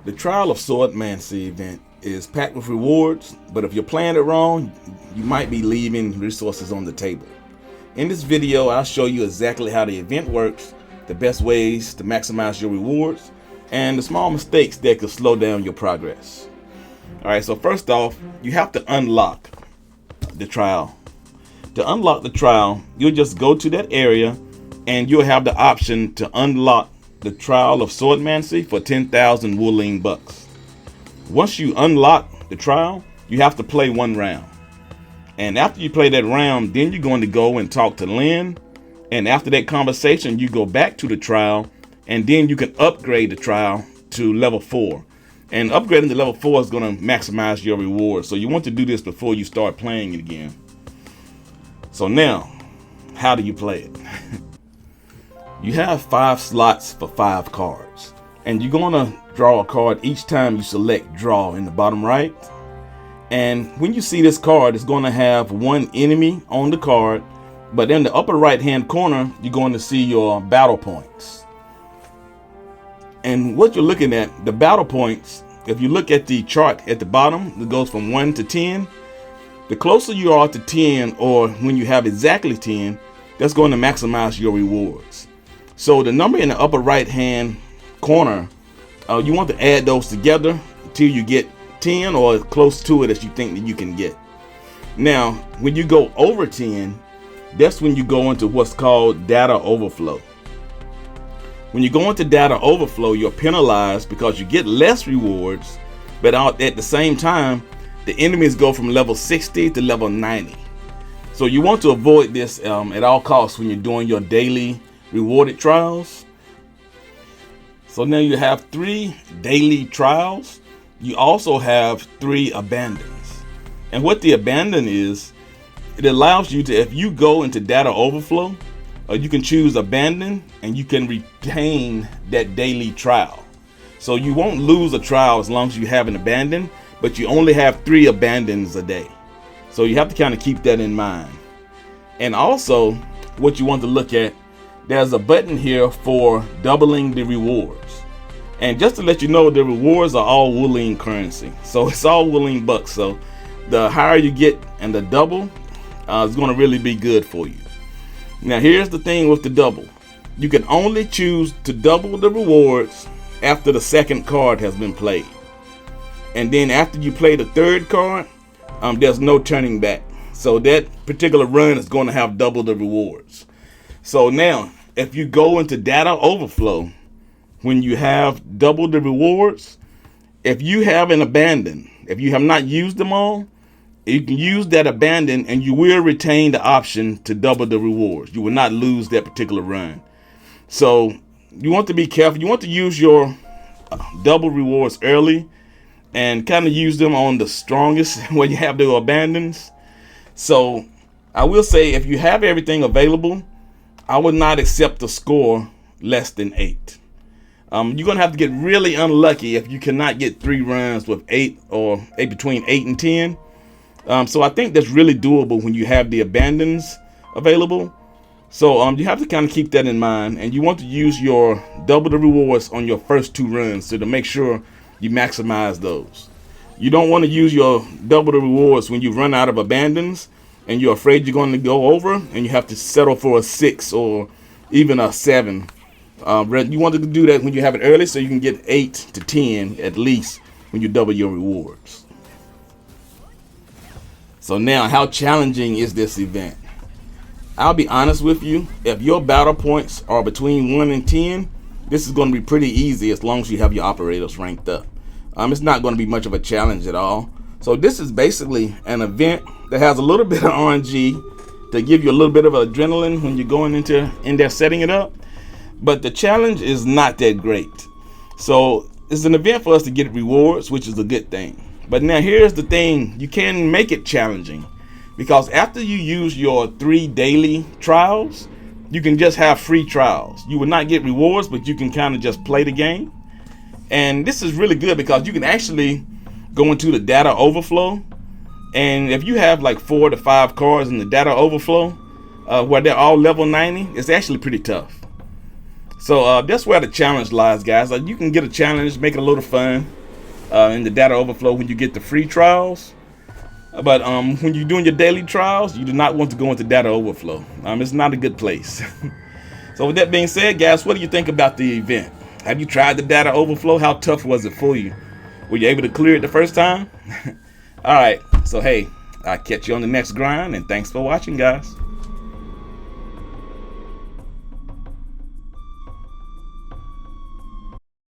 The Trial of Swordmancy event is packed with rewards, but if you're playing it wrong, you might be leaving resources on the table. In this video, I'll show you exactly how the event works, the best ways to maximize your rewards, and the small mistakes that could slow down your progress. Alright, so first off, you have to unlock the trial. To unlock the trial, you'll just go to that area and you'll have the option to unlock the Trial of Swordmancy for 10,000 Wooling bucks. Once you unlock the trial, you have to play one round. And after you play that round, then you're going to go and talk to Lynn. And after that conversation, you go back to the trial, and then you can upgrade the trial to level 4. And upgrading to level 4 is going to maximize your rewards. So you want to do this before you start playing it again. So now, how do you play it? You have 5 slots for 5 cards. And you're going to draw a card each time you select draw in the bottom right. And when you see this card, it's going to have one enemy on the card. But in the upper right hand corner, you're going to see your battle points. And what you're looking at, the battle points, if you look at the chart at the bottom, it goes from 1 to 10. The closer you are to 10, or when you have exactly 10, that's going to maximize your rewards. So the number in the upper right hand corner, you want to add those together until you get 10 or close to it as you think that you can get. Now, when you go over 10, that's when you go into what's called data overflow. When you go into data overflow, you're penalized because you get less rewards, but at the same time, the enemies go from level 60 to level 90. So you want to avoid this at all costs when you're doing your daily rewarded trials. So now you have 3 daily trials. You also have 3 abandons. And what the abandon is, it allows you to, if you go into data overflow, you can choose abandon and you can retain that daily trial. So you won't lose a trial as long as you have an abandon, but you only have 3 abandons a day. So you have to kind of keep that in mind. And also what you want to look at, there's a button here for doubling the rewards. And just to let you know, the rewards are all Wooling currency. So it's all Wooling bucks. So the higher you get and the double is going to really be good for you. Now here's the thing with the double. You can only choose to double the rewards after the second card has been played. And then after you play the third card, there's no turning back. So that particular run is going to have double the rewards. So now, if you go into data overflow, when you have double the rewards, if you have an abandon, if you have not used them all, you can use that abandon and you will retain the option to double the rewards. You will not lose that particular run. So you want to be careful. You want to use your double rewards early and kind of use them on the strongest when you have the abandons. So I will say, if you have everything available, I would not accept a score less than 8. You're going to have to get really unlucky if you cannot get 3 runs with 8 or between 8 and 10. So I think that's really doable when you have the abandons available. So you have to kind of keep that in mind, and you want to use your double the rewards on your first 2 runs to make sure you maximize those. You don't want to use your double the rewards when you run out of abandons and you're afraid you're going to go over and you have to settle for a 6 or even a 7. You want to do that when you have it early so you can get 8 to 10 at least when you double your rewards. So now, how challenging is this event? I'll be honest with you, if your battle points are between 1 and 10, this is going to be pretty easy as long as you have your operators ranked up. It's not going to be much of a challenge at all. So this is basically an event that has a little bit of RNG to give you a little bit of adrenaline when you're going in there setting it up. But the challenge is not that great. So it's an event for us to get rewards, which is a good thing. But now here's the thing, you can make it challenging because after you use your 3 daily trials, you can just have free trials. You will not get rewards, but you can kind of just play the game. And this is really good because you can actually go into the data overflow. And if you have like 4 to 5 cards in the data overflow, where they're all level 90, it's actually pretty tough. So that's where the challenge lies, guys. You can get a challenge, make it a little fun in the data overflow when you get the free trials. But when you're doing your daily trials, you do not want to go into data overflow. It's not a good place. So with that being said, guys, what do you think about the event? Have you tried the data overflow? How tough was it for you? Were you able to clear it the first time? All right. So, hey, I'll catch you on the next grind, and thanks for watching, guys.